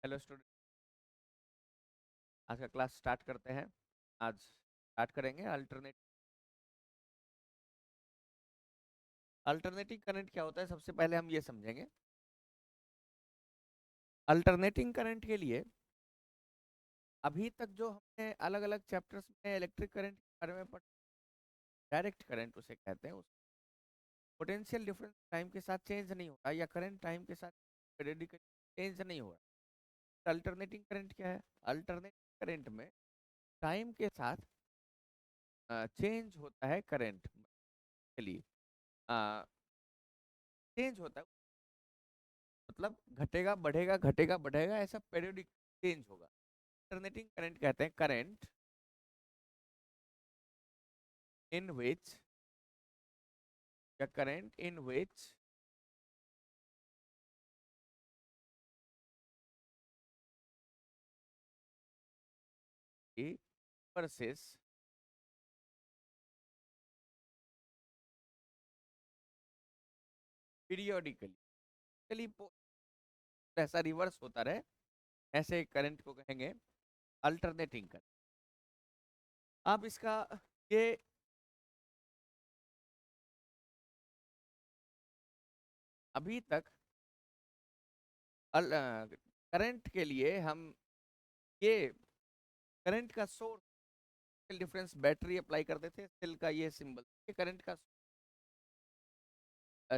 Hello student. आज का class start करते हैं। आज स्टार्ट करेंगे अल्टरनेटिंग करंट क्या होता है। सबसे पहले हम ये समझेंगे। अल्टरनेटिंग करंट के लिए अभी तक जो हमने अलग अलग चैप्टर्स में इलेक्ट्रिक करंट के बारे में पढ़ा, डायरेक्ट करंट उसे कहते हैं। उस पोटेंशियल डिफरेंस टाइम के साथ चेंज नहीं होता या करंट टाइम के साथ पीरियडिकली चेंज नहीं हो रहा। अल्टरनेटिंग करंट क्या है? अल्टरनेटिंग करंट में टाइम के साथ चेंज होता है। करंट के लिए चेंज होता है, मतलब घटेगा बढ़ेगा घटेगा बढ़ेगा, ऐसा पीरियोडिक चेंज होगा। अल्टरनेटिंग करंट कहते हैं करंट इन विच या current in which versus periodically ऐसा रिवर्स होता रहे, ऐसे करंट को कहेंगे अल्टरनेटिंग करंट। अब इसका ये अभी तक करंट के लिए हम ये करंट का सोर्स डिफरेंस बैटरी अप्लाई करते थे। सेल का ये सिंबल, ये करंट का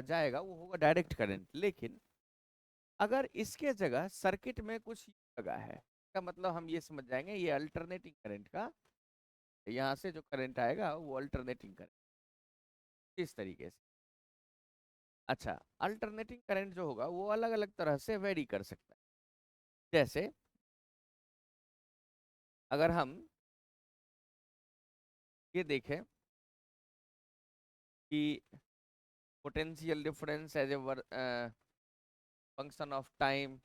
जाएगा, वो होगा डायरेक्ट करंट। लेकिन अगर इसके जगह सर्किट में कुछ लगा है, का मतलब हम ये समझ जाएंगे ये अल्टरनेटिंग करंट का, यहाँ से जो करंट आएगा वो अल्टरनेटिंग करंट इस तरीके से। अच्छा, अल्टरनेटिंग करंट जो होगा वो अलग अलग तरह से वेरी कर सकता है। जैसे अगर हम ये देखें कि potential difference as a function of time,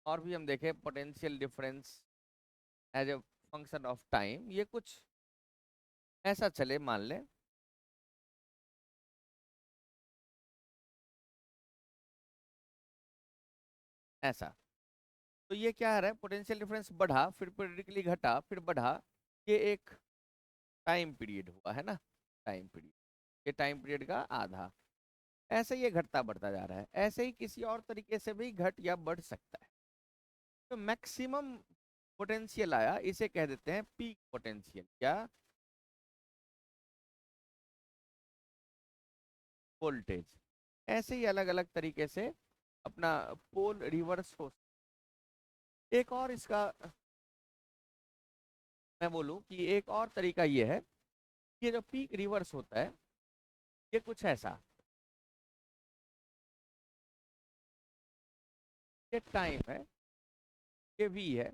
और भी हम देखें potential difference as a function of time, ये कुछ ऐसा चले, मान लें ऐसा। तो ये क्या है, पोटेंशियल डिफरेंस बढ़ा, फिर पीरियडिकली घटा, फिर बढ़ा। ये एक टाइम पीरियड हुआ है ना, टाइम पीरियड, ये टाइम पीरियड का आधा। ऐसे ये घटता बढ़ता जा रहा है। ऐसे ही किसी और तरीके से भी घट या बढ़ सकता है। तो मैक्सिमम पोटेंशियल आया, इसे कह देते हैं पीक पोटेंशियल या वोल्टेज। ऐसे ही अलग अलग तरीके से अपना पोल रिवर्स हो। एक और इसका मैं बोलूं कि एक और तरीका ये है, ये जो पीक रिवर्स होता है ये कुछ ऐसा, ये टाइम है, ये वी है।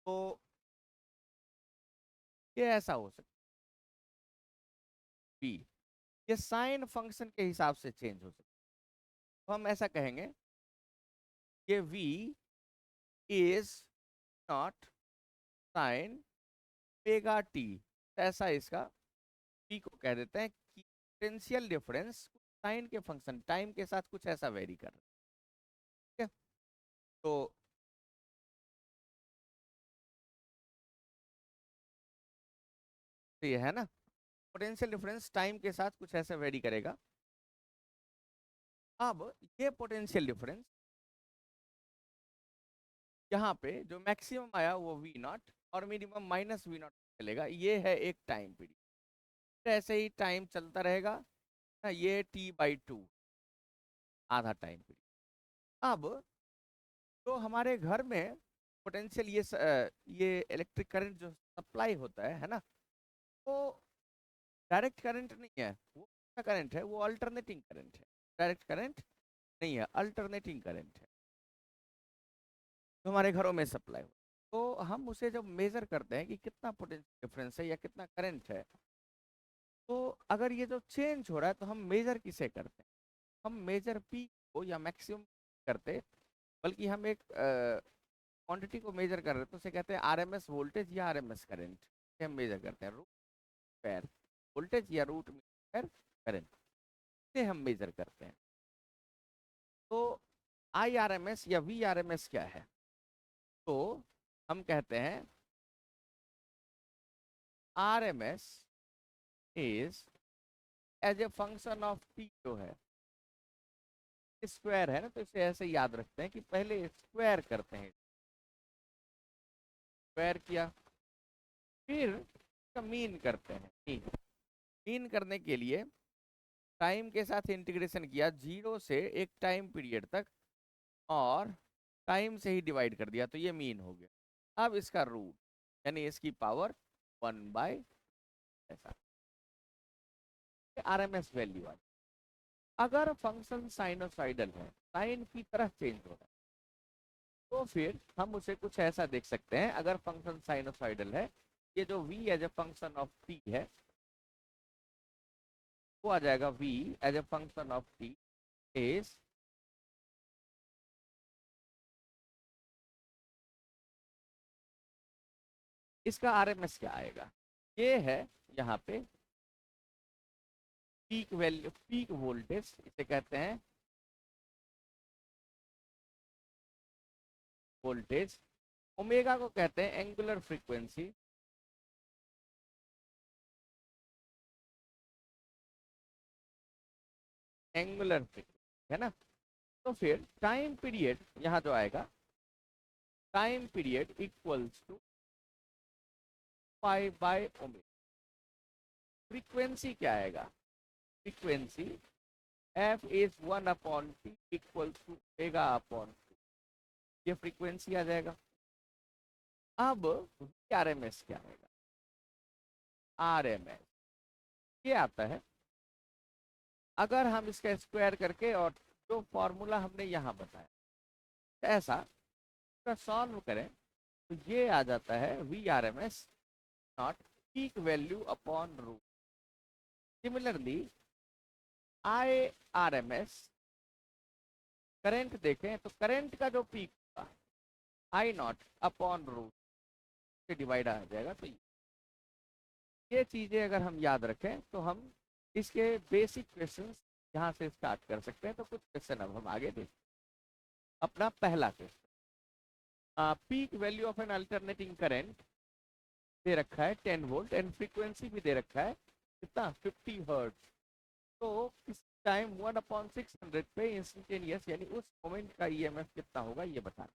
तो ये ऐसा हो सकता है वी, ये साइन फंक्शन के हिसाब से चेंज हो सकता है। तो हम ऐसा कहेंगे कि V is naught sine omega T. ऐसा इसका पी को कह देते हैं कि पोटेंशियल डिफरेंस साइन के फंक्शन टाइम के साथ कुछ ऐसा वेरी कर रहा है। ठीक है? तो ये है ना, पोटेंशियल डिफरेंस टाइम के साथ कुछ ऐसा वेरी करेगा। अब ये पोटेंशियल डिफरेंस यहाँ पे जो मैक्सिमम आया वो वी नॉट और मिनिमम माइनस वी नॉट चलेगा। ये है एक टाइम पीरियड, ऐसे ही टाइम चलता रहेगा ना, ये T/2 आधा टाइम पीरियड। अब तो हमारे घर में पोटेंशियल ये इलेक्ट्रिक करंट जो सप्लाई होता है ना, वो डायरेक्ट करंट नहीं है, वो करंट है, वो अल्टरनेटिंग करंट है। डायरेक्ट करंट नहीं है, अल्टरनेटिंग करंट है जो हमारे घरों में सप्लाई हो। तो हम उसे जब मेजर करते हैं कि कितना पोटेंशियल डिफरेंस है या कितना करंट है, तो अगर ये जो चेंज हो रहा है तो हम मेजर किसे करते हैं? हम मेजर पी को या मैक्सिमम करते, बल्कि हम एक क्वांटिटी को मेजर कर रहे हैं तो उसे कहते हैं आरएमएस वोल्टेज या आरएमएस करंट। हम मेजर करते हैं रूट पैर वोल्टेज या रूट पैर करंट से हम मेजर करते हैं। तो आई आर एम एस या वी आर एम एस क्या है? तो हम कहते हैं R M S is as a function of T जो है, स्क्वायर है ना, तो इसे ऐसे याद रखते हैं कि पहले स्क्वायर करते हैं, स्क्वायर किया, फिर इसका मीन करते हैं। मीन मीन करने के लिए टाइम के साथ इंटीग्रेशन किया, जीरो से एक टाइम पीरियड तक, और टाइम से ही डिवाइड कर दिया, तो ये मीन हो गया। अब इसका रूट यानी इसकी पावर 1/, ऐसा आरएमएस वैल्यू आ। अगर फंक्शन साइनोसॉइडल है, साइन की तरह चेंज हो रहा है, तो फिर हम उसे कुछ ऐसा देख सकते हैं। अगर फंक्शन साइनोसॉइडल है, ये जो v as a function of t है, वो आ जाएगा v as a function of t is इसका आरएमएस क्या आएगा? ये है यहाँ पे पीक वैल्यू, पीक वोल्टेज इसे कहते हैं, वोल्टेज। ओमेगा को कहते हैं एंगुलर फ्रीक्वेंसी, एंगुलर फ्रीक्वेंसी है ना। तो फिर टाइम पीरियड यहाँ जो आएगा, time period equals to pi by omega. Frequency क्या आएगा? Frequency F is 1/t equals to omega upon, ये फ्रीक्वेंसी आ जाएगा। अब आरएमएस क्या आएगा? आरएमएस ये आता है, अगर हम इसका स्क्वायर करके और जो फॉर्मूला हमने यहाँ बताया ऐसा सॉल्व करें, तो ये आ जाता है V R M S naught peak value upon root. Similarly I R M S current देखें तो करंट का जो पीक होगा आई नॉट अपॉन रूट से डिवाइड आ जाएगा। तो ये चीजें अगर हम याद रखें तो हम इसके बेसिक क्वेश्चंस यहाँ से स्टार्ट कर सकते हैं। तो कुछ क्वेश्चन अब हम आगे देखते हैं। अपना पहला question, peak value of an alternating current दे रखा है 10 वोल्ट एंड फ्रीक्वेंसी भी दे रखा है कितना, 50 हर्ट्ज। तो इस टाइम 1/600 पे इंस्टेंटेनियस यानी उस मोमेंट का ईएमएफ कितना होगा ये बता।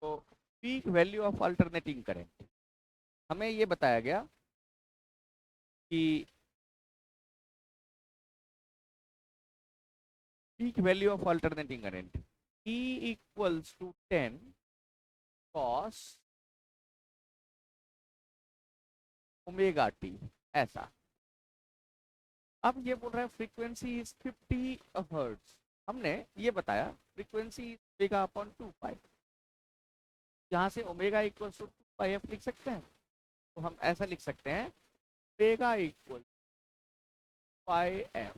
तो peak value of alternating current हमें ये बताया गया कि peak value of alternating current E equals to 10 cos omega T, ऐसा। अब ये बोल रहा है फ्रीक्वेंसी इज 50 हर्ट्ज, हमने ये बताया फ्रीक्वेंसी ओमेगा अपॉन 2 पाई, यहाँ से omega equal to 2 pi F लिख सकते हैं। तो हम ऐसा लिख सकते हैं ओमेगा इक्वल पाई एफ,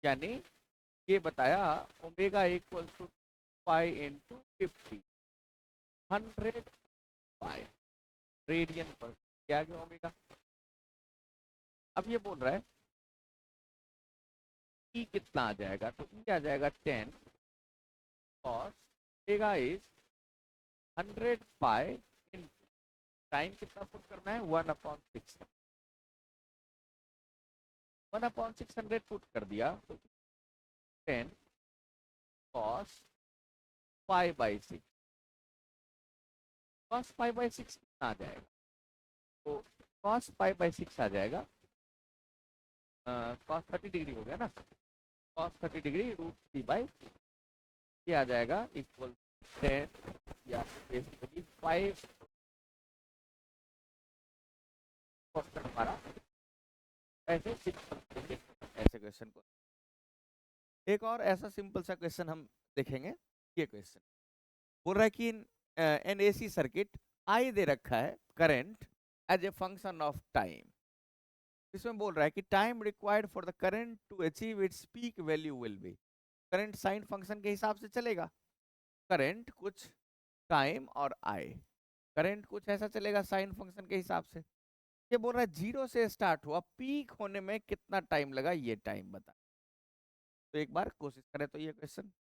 यानी ये बताया omega equal to pi into 50, 100 pi radian पर क्या गया ओमेगा। अब ये बोल रहा है ई कितना आ जाएगा, तो ई आ जाएगा 10 और omega is 100 pi in time कितना पुट करना है 1/6, 1/600 पुट कर दिया तो 10 cos π/6, cos π/6 कितना आ जाएगा, तो cos π/6 आ जाएगा cos 30 डिग्री हो गया ना, cos 30 डिग्री √3/, ये आ जाएगा इक्वल 10 या बेसिकली 5 क्वेश्चन हमारा ऐसे सिंपल, ऐसे क्वेश्चन को एक और ऐसा सिंपल सा क्वेश्चन हम देखेंगे। ये क्वेश्चन बोल रहा है कि एन एसी सर्किट आई दे रखा है current as a function of time. इसमें बोल रहा है कि time required for the current to achieve its peak value will be, current sine function के हिसाब से चलेगा, करंट कुछ टाइम और आई, करंट कुछ ऐसा चलेगा साइन फंक्शन के हिसाब से। ये बोल रहा है 0 से स्टार्ट हुआ, पीक होने में कितना टाइम लगा ये टाइम बता। तो एक बार कोशिश करें तो ये क्वेश्चन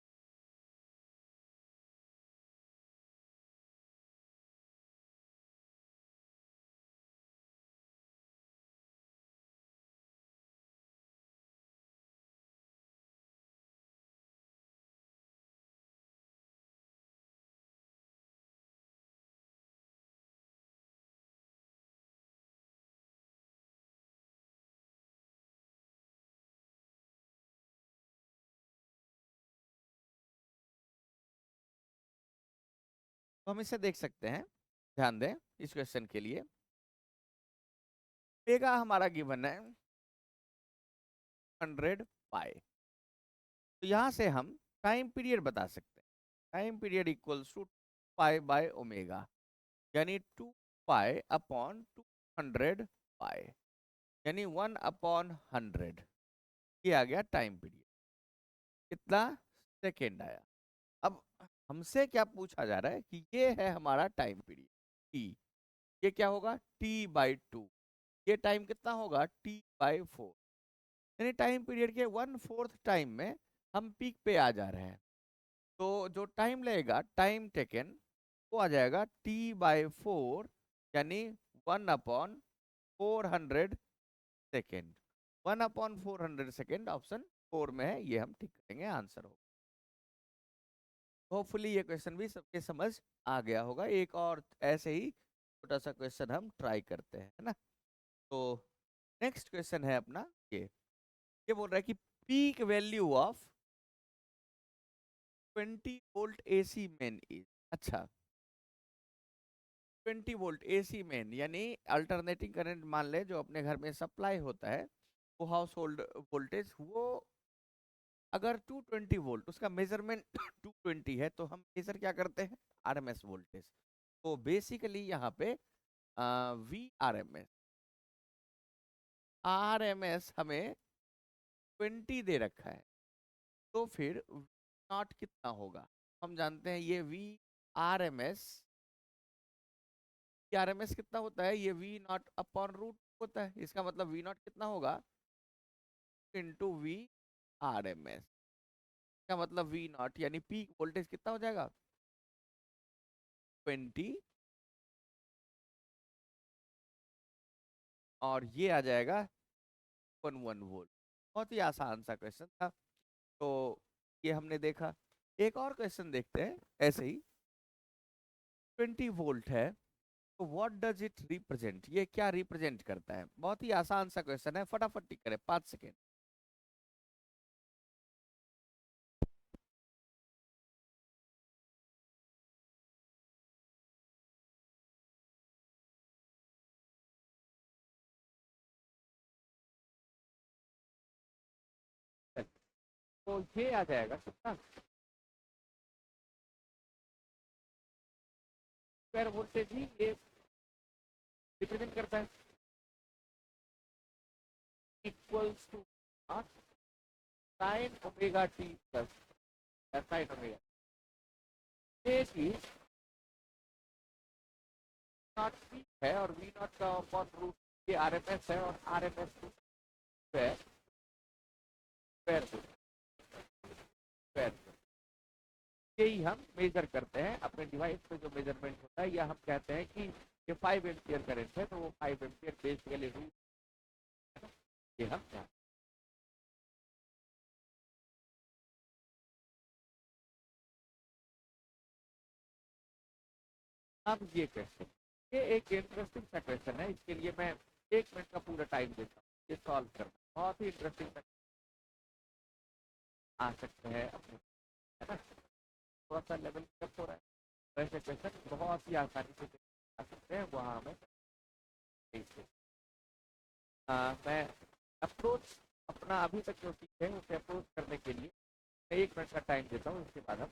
तो हम इसे देख सकते हैं, ध्यान दें इस क्वेश्चन के लिए। ओमेगा हमारा गिवन है 100 पाई, तो यहाँ से हम टाइम पीरियड बता सकते हैं, time period equals to pi by omega, यानी 2 पाई अपॉन 200 पाई, यानी 1/100, ये आ गया टाइम पीरियड। कितना सेकेंड आया। अब हमसे क्या पूछा जा रहा है कि ये है हमारा टाइम पीरियड टी, ये क्या होगा t/2, ये टाइम कितना होगा t/4, यानी टाइम पीरियड के 1/4 टाइम में हम पीक पे आ जा रहे हैं। तो जो टाइम लगेगा टाइम टेकन वो आ जाएगा t/4, यानी 1/400 सेकेंड, 1/400 सेकेंड ऑप्शन 4 में है, ये हम ठीक करेंगे, आंसर होगा। होपफुली ये क्वेश्चन भी सबके समझ आ गया होगा। एक और ऐसे ही छोटा सा क्वेश्चन हम ट्राई करते हैं, है ना। तो नेक्स्ट क्वेश्चन है अपना ये बोल रहा है कि peak value of 20 volt AC main is, अच्छा 20 वोल्ट एसी मेन यानी अल्टरनेटिंग करंट मान ले जो अपने घर में सप्लाई होता है, वो हाउस होल्ड वोल्टेज, वो अगर 220 वोल्ट उसका मेजरमेंट 220 है तो हम मेजर क्या करते हैं आरएमएस वोल्टेज। तो बेसिकली यहाँ पे वी आरएमएस हमें 20 दे रखा है, तो फिर नॉट कितना होगा, हम जानते हैं ये वी आरएमएस कितना होता है, ये वी नॉट अपॉन रूट होता है, इसका मतलब वी नॉट कितना होगा इंटू वी आरएमएस, का मतलब वी नॉट यानी पीक वोल्टेज कितना हो जाएगा 20, और ये आ जाएगा 1 वोल्ट। बहुत ही आसान सा क्वेश्चन था, तो ये हमने देखा। एक और क्वेश्चन देखते हैं ऐसे ही, 20 वोल्ट है तो व्हाट डज इट रिप्रेजेंट, ये क्या रिप्रेजेंट करता है। बहुत ही आसान सा क्वेश्चन है, फटाफट टिक करें 5 सेकेंड। तो ये आ जाएगा कितना, स्क्वायर वोल्टेज ही ये रिप्रेजेंट करता है, equals to sine omega T plus sine omega, ये चीज नॉट वी है और वी नॉट का अपॉन रूट ये आर एम एस है और R M S square square square, यही हम मेजर करते हैं अपने डिवाइस पे जो मेजरमेंट होता है, या हम कहते हैं कि ये 5 एम्पियर करंट है तो वो 5 एम्पियर बेसिकली रूट, ये हम जानते हैं। अब ये क्वेश्चन, ये एक इंटरेस्टिंग सा क्वेश्चन है, इसके लिए मैं 1 मिनट का पूरा टाइम देता हूँ ये सॉल्व करना, बहुत ही इंटरेस्टिंग आ सकते हैं अपने, है ना, थोड़ा सा लेवल कम हो रहा है, वैसे क्वेश्चन बहुत ही आसानी से आ सकते हैं, वहाँ हमें मैं अप्रोच अपना अभी तक जो सीखे है उसे अप्रोच करने के लिए 1 मिनट का टाइम देता हूँ, उसके बाद हम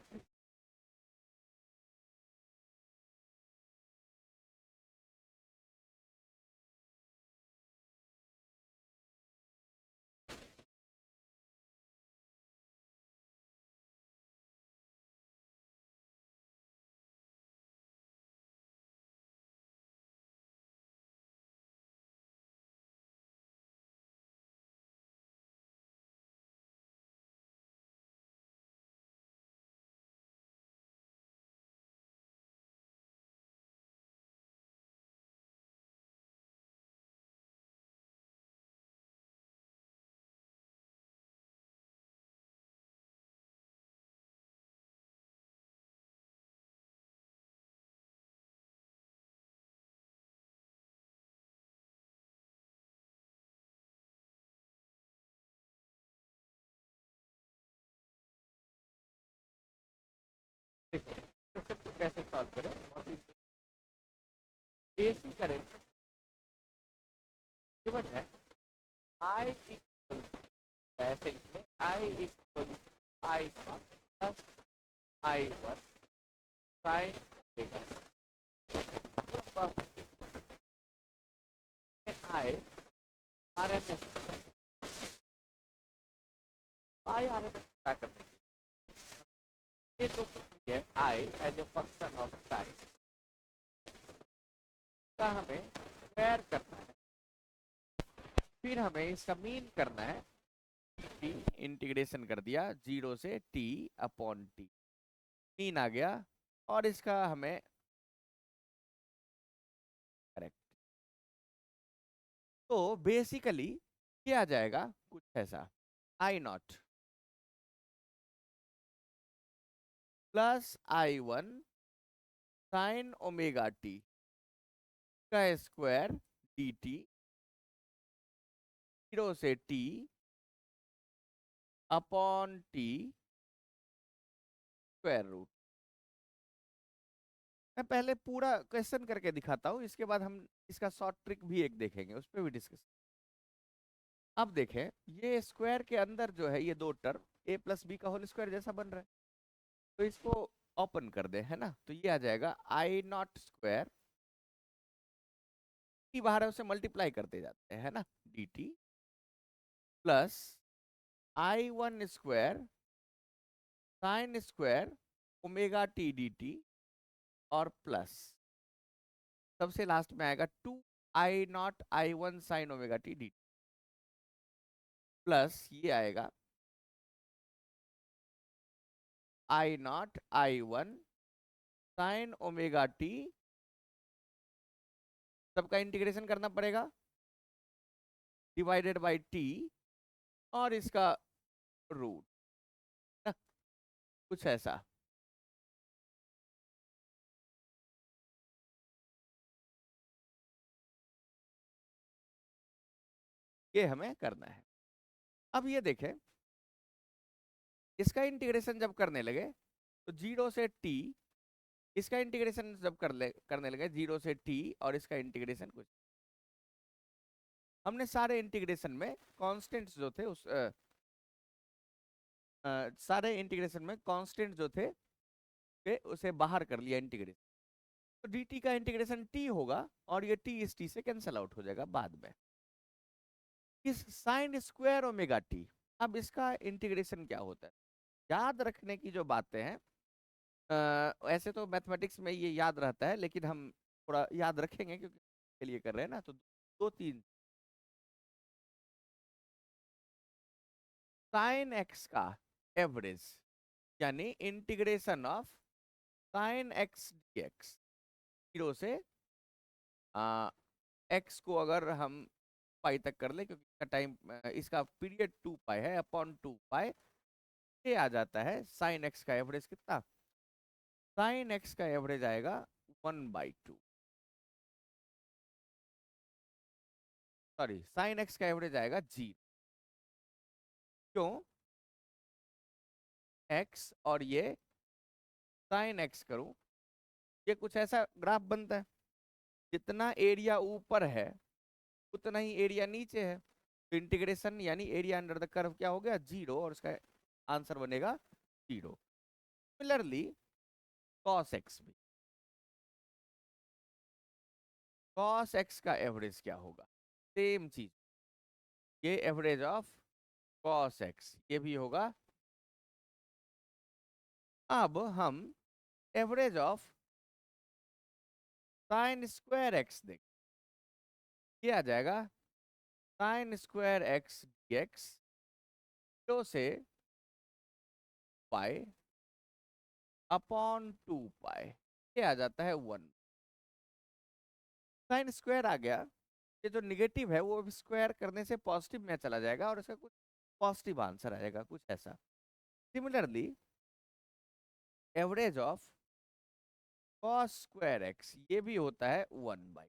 देखो क्वेश्चन को कैसे सॉल्व करें, बहुत ही एसी करेंट गिवन है आई इक्वल, ऐसे इसमें I equal I plus I one sine देगा I R M S, I R M S क्या करते हैं, ये तो है I as a function of time का हमें स्क्वायर करना है, फिर हमें इसका मीन करना है, इंटीग्रेशन कर दिया 0 से t अपॉन टी, मीन आ गया, और इसका हमें करेक्ट, तो बेसिकली क्या आ जाएगा कुछ ऐसा, I naught plus I one sine omega T का स्क्वायर डी टी 0 से t upon t square root. मैं पहले पूरा क्वेश्चन करके दिखाता हूँ, इसके बाद हम इसका शॉर्ट ट्रिक भी एक देखेंगे, उस पर भी डिस्कस। अब देखें ये स्क्वायर के अंदर जो है ये दो टर्म a प्लस बी का होल स्क्वायर जैसा बन रहा है, तो इसको ओपन कर दे, है ना, तो ये आ जाएगा आई नॉट स्क्वायर, बाहर है उसे मल्टीप्लाई करते जाते हैं, है ना, D T plus I one square sine square omega t d T, और प्लस सबसे लास्ट में आएगा 2 i0 i1 sign omega t D, plus ये आएगा i0 i1 sign omega T, सबका इंटीग्रेशन करना पड़ेगा डिवाइडेड बाय टी, और इसका रूट, कुछ ऐसा। ये हमें करना है। अब ये देखें इसका इंटीग्रेशन जब करने लगे तो 0 से t, इसका इंटीग्रेशन जब करने लगे 0 से t, और इसका इंटीग्रेशन कुछ, हमने सारे इंटीग्रेशन में कांस्टेंट्स जो थे उस सारे इंटीग्रेशन में कांस्टेंट जो थे उसे बाहर कर लिया इंटीग्रेशन, तो dt का इंटीग्रेशन t होगा और ये t इस t से कैंसल आउट हो जाएगा बाद में। इस साइन स्क्वायर ओमेगा टी, अब इसका इंटीग्रेशन क्या होता है? याद रखने की जो बातें हैं, ऐसे तो मैथमेटिक्स में ये याद रहता है, लेकिन हम थोड़ा याद रखेंगे क्योंकि के लिए कर रहे हैं ना, तो दो तीन। साइन एक्स का एवरेज यानी integration of sine x D x, zero से एक्स को अगर हम पाई तक कर ले, क्योंकि इसका टाइम, इसका पीरियड 2 पाई है अपॉन 2 पाई, ये आ जाता है साइन एक्स का एवरेज कितना? साइन एक्स का एवरेज आएगा 1/2। सॉरी, साइन एक्स का एवरेज आएगा 0। क्यों? एक्स और ये साइन एक्स करूं, ये कुछ ऐसा ग्राफ बनता है, जितना एरिया ऊपर है उतना ही एरिया नीचे है, तो इंटीग्रेशन यानी एरिया अंडर द कर्व क्या हो गया? 0, और इसका आंसर बनेगा 0। सिमिलरली कॉस एक्स भी, कॉस एक्स का एवरेज क्या होगा? सेम चीज, ये एवरेज ऑफ कॉस एक्स ये भी होगा। अब हम average of sine square x देख, ये आ जाएगा sine square x D x, zero से पाई अपॉन 2 पाई, ये आ जाता है 1। साइन स्क्वायर आ गया, ये जो निगेटिव है वो स्क्वायर करने से पॉजिटिव में चला जाएगा और इसका कुछ पॉजिटिव आंसर आएगा, कुछ ऐसा। Similarly average of cos square x ये भी होता है 1/,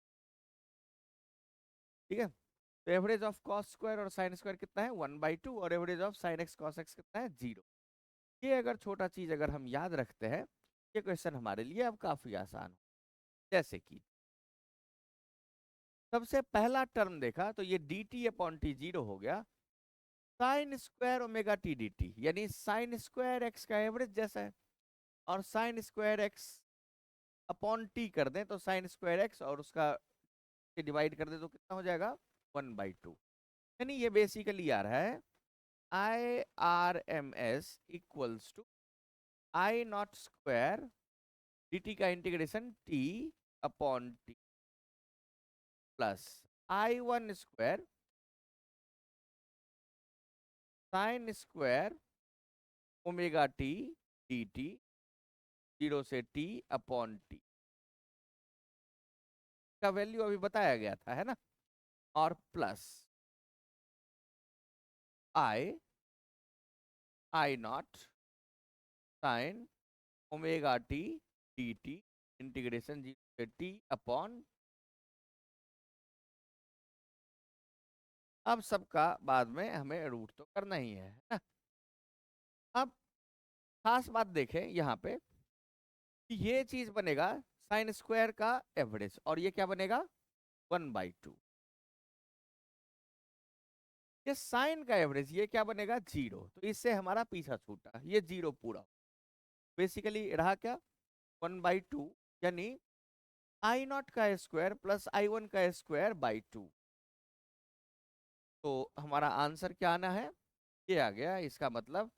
ठीक है। तो एवरेज ऑफ कॉस स्क्वायर और साइन स्क्वायर कितना है? 1/2, और average of sine x cos x कितना है? 0। ये अगर छोटा चीज अगर हम याद रखते हैं, ये क्वेश्चन हमारे लिए अब काफी आसान हो। जैसे कि सबसे पहला टर्म देखा तो ये डी टी अपॉन टी 0 हो गया, sign square omega t d t यानी साइन स्क्वायर एक्स का एवरेज जैसा है, और sine square x upon T कर दें तो साइन स्क्वायर एक्स और उसका डिवाइड कर दें तो कितना हो जाएगा? 1/2। यानी ये बेसिकली आ रहा है I R M S equals to I naught square d t का integration t upon t plus I1 square sine square omega t d t, 0 से टी अपॉन टी का वैल्यू अभी बताया गया था, है ना, और plus I naught sine omega t d t integration 0 से टी अपॉन। अब सबका बाद में हमें रूट तो करना ही है ना। अब खास बात देखें यहाँ पे कि ये चीज बनेगा साइन स्क्वायर का एवरेज, और ये क्या बनेगा? 1/2। ये साइन का एवरेज ये क्या बनेगा? 0। तो इससे हमारा पीछा छूटा, ये 0 पूरा बेसिकली रहा क्या? 1/2, यानी I0 का स्क्वायर प्लस I1 का स्क्वायर बाई 2। तो हमारा आंसर क्या आना है? ये आ गया, इसका मतलब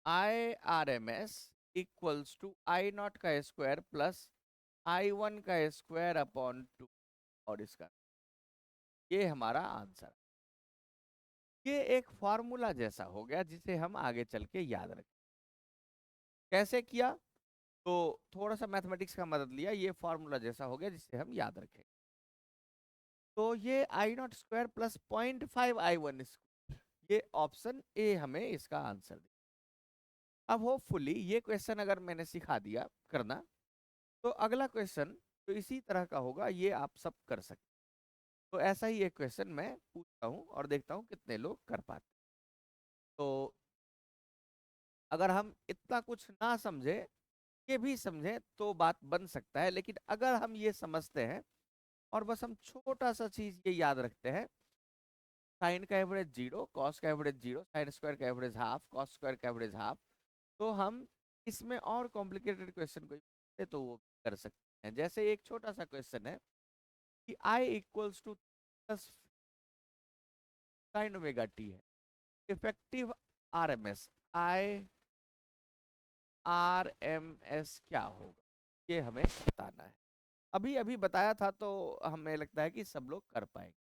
IRMS इक्वल्स टू I0 का स्क्वायर प्लस I1 का स्क्वायर अपॉन 2, और इसका ये हमारा आंसर। ये एक फॉर्मूला जैसा हो गया जिसे हम आगे चल के याद रखें। कैसे किया? तो थोड़ा सा मैथमेटिक्स का मदद लिया, ये फॉर्मूला जैसा हो गया जिसे हम याद रखें। तो ये I0 square plus 0.5 I1 square, ये ऑप्शन ए हमें इसका आंसर दे। अब होपफुली ये क्वेश्चन अगर मैंने सिखा दिया करना, तो अगला क्वेश्चन तो इसी तरह का होगा, ये आप सब कर सकते। तो ऐसा ही एक क्वेश्चन मैं पूछता हूँ और देखता हूँ कितने लोग कर पाते। तो अगर हम इतना कुछ ना समझे, ये भी समझे तो बात बन सकता है, लेकिन अगर हम ये समझते हैं और बस हम छोटा सा चीज ये याद रखते हैं साइन का एवरेज 0, कॉस का एवरेज 0, साइन स्क्वायर का एवरेज हाफ, कॉस स्क्वायर का एवरेज हाफ। तो हम इसमें और कॉम्प्लिकेटेड क्वेश्चन कोई तो वो कर सकते हैं। जैसे एक छोटा सा क्वेश्चन है कि I equals two plus sine omega T है, इफेक्टिव आरएमएस IRMS क्या होगा, ये हमें बताना है। अभी अभी बताया था तो हमें लगता है कि सब लोग कर पाएंगे।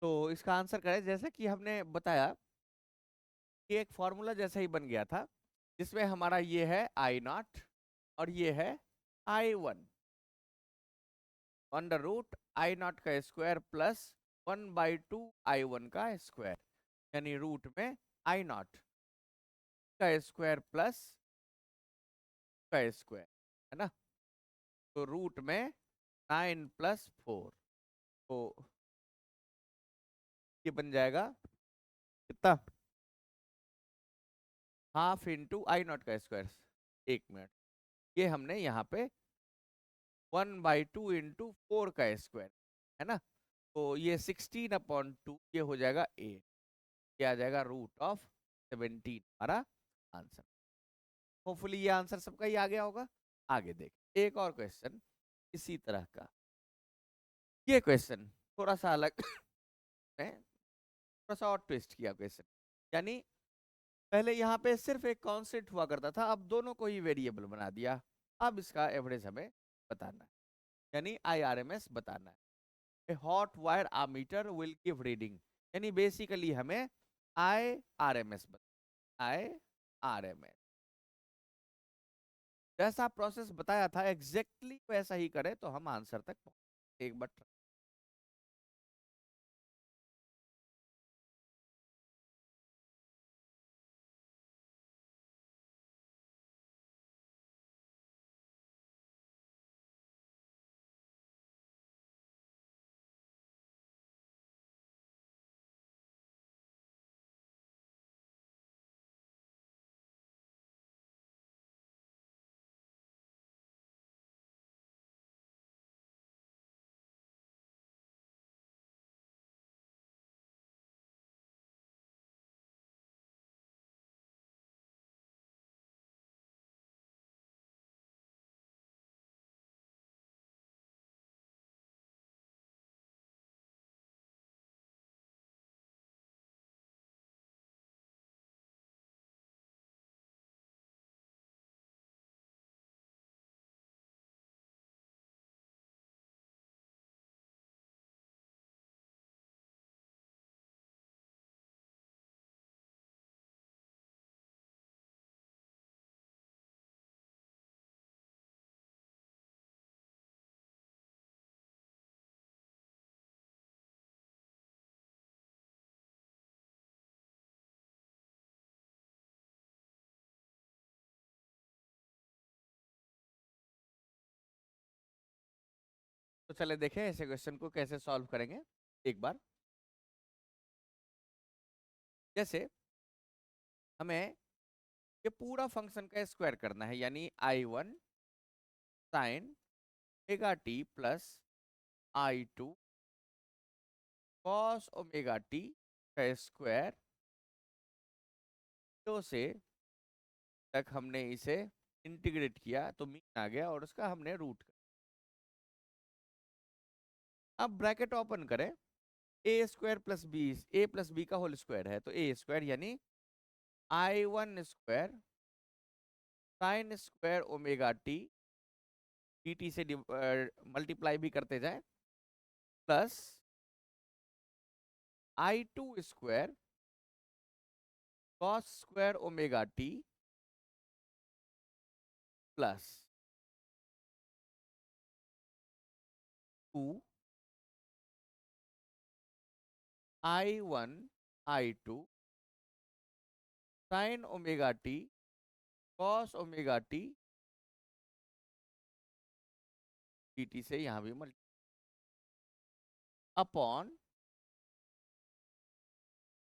तो इसका आंसर करें, जैसे कि हमने बताया कि एक फॉर्मूला जैसा ही बन गया था, जिसमें हमारा ये है I0 और ये है I1, अंडर रूट I0 का स्क्वायर प्लस 1/2 I1 का स्क्वायर, यानी रूट में I0 का स्क्वायर प्लस का स्क्वायर, है ना। तो रूट में 9+4, तो ये बन जाएगा कितना, हाफ इंटू I0 का स्क्वायर। एक मिनट, ये हमने यहाँ पे 1/2 इंटू 4 का स्क्वायर, है ना। तो ये 16/2, ये हो जाएगा 8, ये आ जाएगा √17 हमारा आंसर। होपफुली ये आंसर सबका ही आ गया होगा। आगे देख एक और क्वेश्चन इसी तरह का। ये क्वेश्चन थोड़ा सा अलग है, थोड़ा सा और ट्विस्ट किया क्वेश्चन। यानी पहले यहाँ पे सिर्फ एक कांस्टेंट हुआ करता था, अब दोनों को ही वेरिएबल बना दिया। अब इसका एवरेज हमें बताना है, यानी IRMS बताना है। ए hot wire ammeter will give reading, यानी बेसिकली हमें IRMS IRMS जैसा प्रोसेस बताया था एग्जैक्टली वैसा ही करें तो हम आंसर तक पहुंच। एक बार तो चले देखें ऐसे क्वेश्चन को कैसे सॉल्व करेंगे एक बार। जैसे हमें ये पूरा फंक्शन का स्क्वायर करना है, यानी I1 sign omega T plus I2 cos omega T का स्क्वायर, तो से तक हमने इसे इंटीग्रेट किया तो मीन आ गया और उसका हमने रूट कर अब ब्रैकेट ओपन करें, ए स्क्वायर प्लस बी, ए प्लस बी का होल स्क्वायर है, तो ए स्क्वायर यानी I1 square sine square omega t, d T से मल्टीप्लाई भी करते जाए, plus I2 square cos square omega T, plus 2 I1 I2 sign omega T cos omega t, d T से यहां भी मल्टी, अपॉन,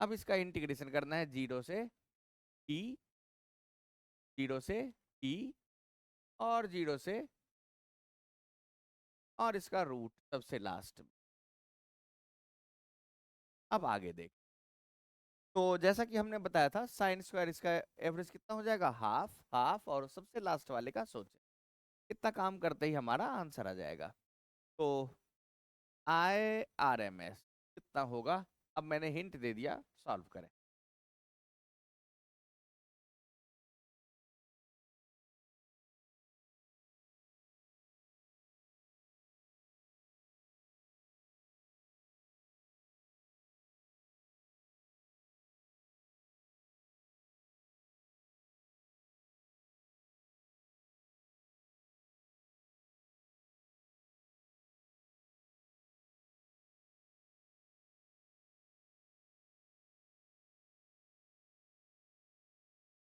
अब इसका इंटीग्रेशन करना है 0 से टी, 0 से टी, और 0 से, और इसका रूट सबसे लास्ट में। अब आगे देख, तो जैसा कि हमने बताया था साइन स्क्वायर, इसका एवरेज कितना हो जाएगा, हाफ हाफ, और सबसे लास्ट वाले का सोचे कितना काम करते ही हमारा आंसर आ जाएगा। तो IRMS कितना होगा, अब मैंने हिंट दे दिया, सॉल्व करें।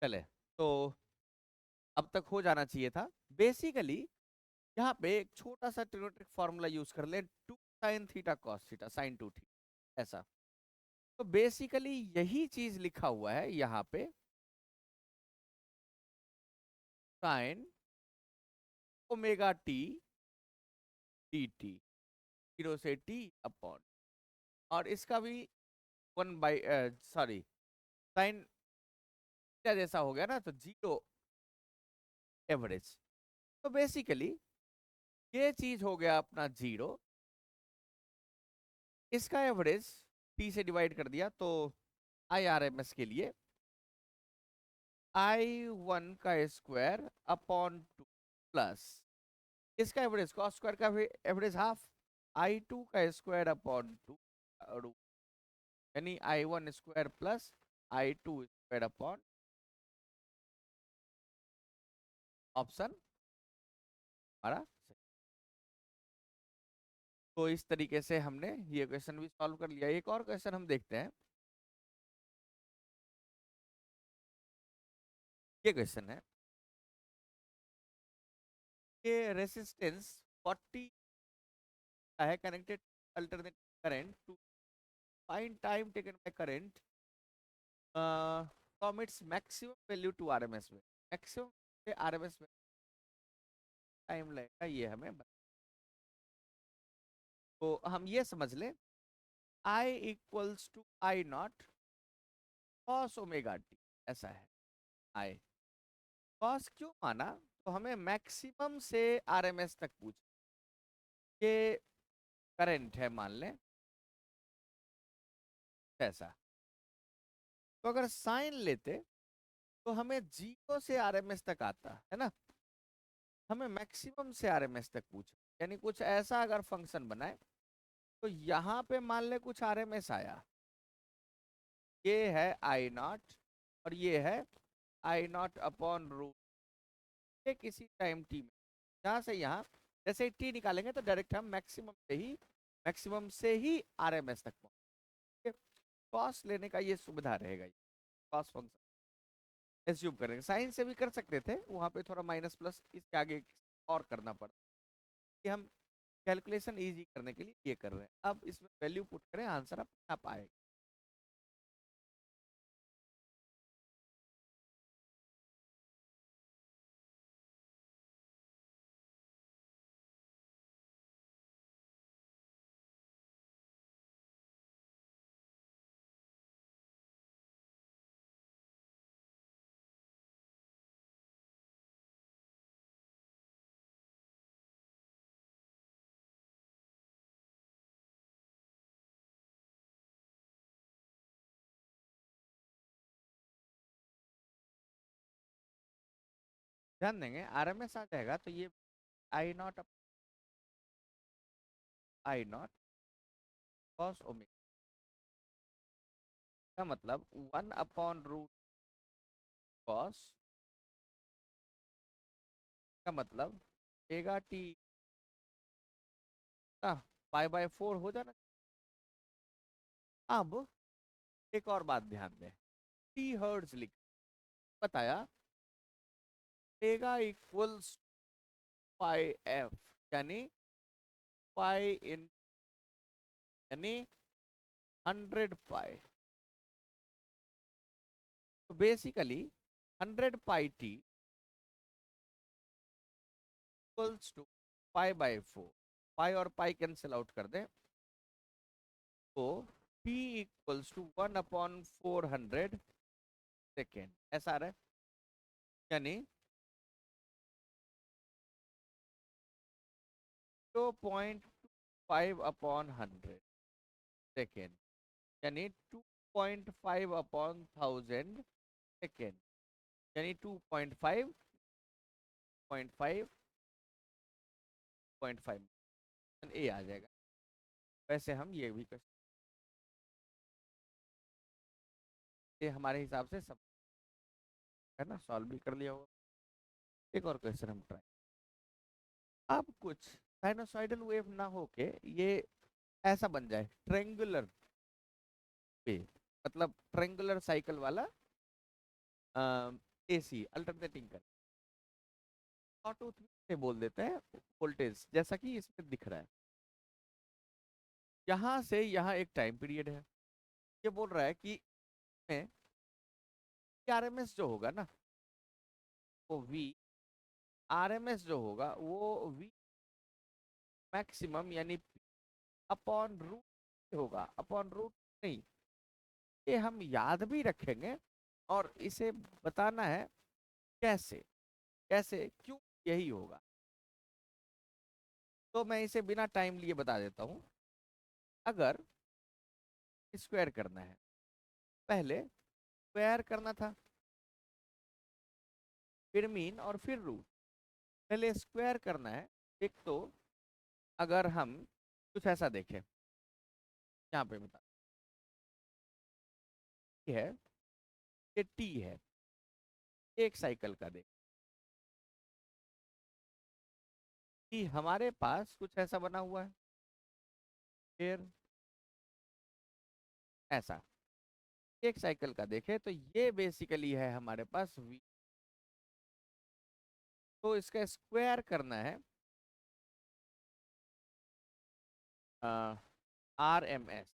चले, तो अब तक हो जाना चाहिए था। बेसिकली यहाँ पे एक छोटा सा ट्रिग्नोमेट्रिक फॉर्मूला यूज कर ले, 2 sin theta cos theta sin 2 theta, ऐसा। तो बेसिकली यही चीज लिखा हुआ है यहाँ पे, sin omega t d t, 0 से t अपॉन, और इसका भी 1 बाई, सॉरी, साइन जैसा हो गया ना, तो 0 एवरेज। तो बेसिकली ये चीज हो गया अपना 0, इसका एवरेज t से डिवाइड कर दिया, तो IRMS के लिए I1 का स्क्वायर अपॉन 2, प्लस इसका एवरेज कॉस स्क्वायर का एवरेज हाफ, I2 का स्क्वायर अपॉन 2, यानी I1 square plus I2 square upon, option हमारा सही। तो इस तरीके से हमने ये क्वेश्चन भी सॉल्व कर लिया। एक और क्वेश्चन हम देखते हैं। ये क्वेश्चन है कि रेसिस्टेंस 40 का है connected alternate current to find time taken by current from its maximum value to RMS value, maximum से आरएमएस वैल्यू टाइम लगेगा, ये हमें तो हम ये समझ लें I equals to I naught cos omega T, ऐसा है। I कॉस क्यों माना, तो हमें मैक्सिमम से आरएमएस तक पूछा, ये करंट है मान लें ऐसा, तो अगर साइन लेते तो हमें 0 से आरएमएस तक आता है ना, हमें मैक्सिमम से आरएमएस तक पूछा, यानी कुछ ऐसा अगर फंक्शन बनाए, तो यहाँ पे मान ले कुछ आरएमएस आया, ये है आई नॉट और ये है आई नॉट अपॉन रूट, ये किसी टाइम टी में, यहाँ से यहाँ जैसे ही टी निकालेंगे तो डायरेक्ट हम मैक्सिमम से ही आरएमएस तक पहुंचेंगे। कॉस लेने का ये सुविधा रहेगा, कॉस फंक्शन एज्यूम करेंगे, साइन से भी कर सकते थे, वहां पे थोड़ा माइनस प्लस इसके आगे और करना पड़ा, कि हम कैलकुलेशन इजी करने के लिए ये कर रहे हैं। अब इसमें वैल्यू पुट करें, आंसर अपने आप आएगा। ध्यान देंगे RMS आ जाएगा तो ये I0 cos ओमेगा का मतलब 1/रूट कॉस का मतलब ओमेगा टी ना पाई/4 हो जाना। अब एक और बात ध्यान दें, टी हर्ट्ज लिख बताया ओमेगा इक्वल्स पाई एफ यानी पाई इन यानी 100 पाई। तो basically 100 pi t equals to पाई/4। पाई और पाई कैंसिल आउट कर दें तो टी इक्वल्स टू 1/400 सेकेंड ऐसा आ रहा है, यानी 0.5/100 सेकेंड, यानी 2.5/1000 सेकेंड, यानी 2.5 ए आ जाएगा। वैसे हम ये भी कर ये हमारे हिसाब से सब है ना, सॉल्व भी कर लिया होगा। एक और क्वेश्चन हम ट्राई, अब कुछ साइनोसॉइडल वेव ना होके ये ऐसा बन जाए ट्रेंगुलर पे, मतलब ट्रेंगुलर साइकिल वाला एसी अल्टरनेटिंग कर ऑटो से बोल देते हैं वोल्टेज, जैसा कि इसमें दिख रहा है। यहाँ से यहाँ एक टाइम पीरियड है, ये बोल रहा है कि में RMS जो होगा ना वो V RMS जो होगा वो V मैक्सिमम यानी अपॉन रूट होगा, अपॉन रूट नहीं, ये हम याद भी रखेंगे और इसे बताना है कैसे कैसे क्यों यही होगा। तो मैं इसे बिना टाइम लिए बता देता हूं। अगर स्क्वायर करना है, पहले स्क्वायर करना था, फिर मीन और फिर रूट। पहले स्क्वायर करना है। एक तो अगर हम कुछ ऐसा देखें, यहाँ पे बता है ये टी है, एक साइकिल का देख कि हमारे पास कुछ ऐसा बना हुआ है, फिर ऐसा एक साइकिल का देखे तो ये बेसिकली है हमारे पास V। तो इसका स्क्वायर करना है RMS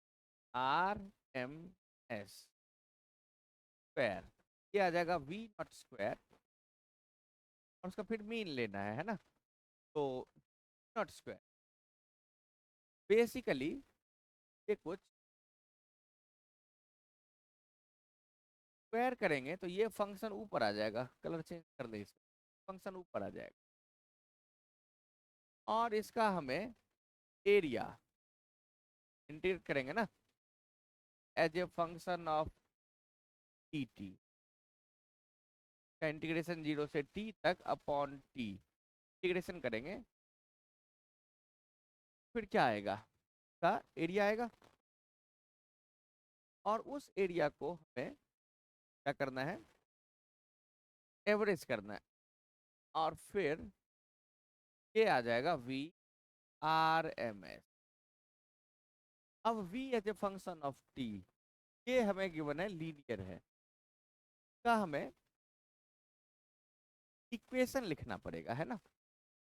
स्क्वायर, ये आ जाएगा V0 स्क्वायर और उसका फिर मीन लेना है ना, तो V0 स्क्वायर बेसिकली ये कुछ स्क्वायर करेंगे तो ये फंक्शन ऊपर आ जाएगा, कलर चेंज कर दे इसका, फंक्शन ऊपर आ जाएगा और इसका हमें एरिया इंटीग्रेट करेंगे ना as a function of T का इंटीग्रेशन 0 से t तक अपॉन t इंटीग्रेशन करेंगे, फिर क्या आएगा का एरिया आएगा और उस एरिया को हमें क्या करना है, एवरेज करना है और फिर ये आ जाएगा VRMS। अब V as a function of t, ये हमें गिवन है लीनियर है, का हमें इक्वेशन लिखना पड़ेगा है ना।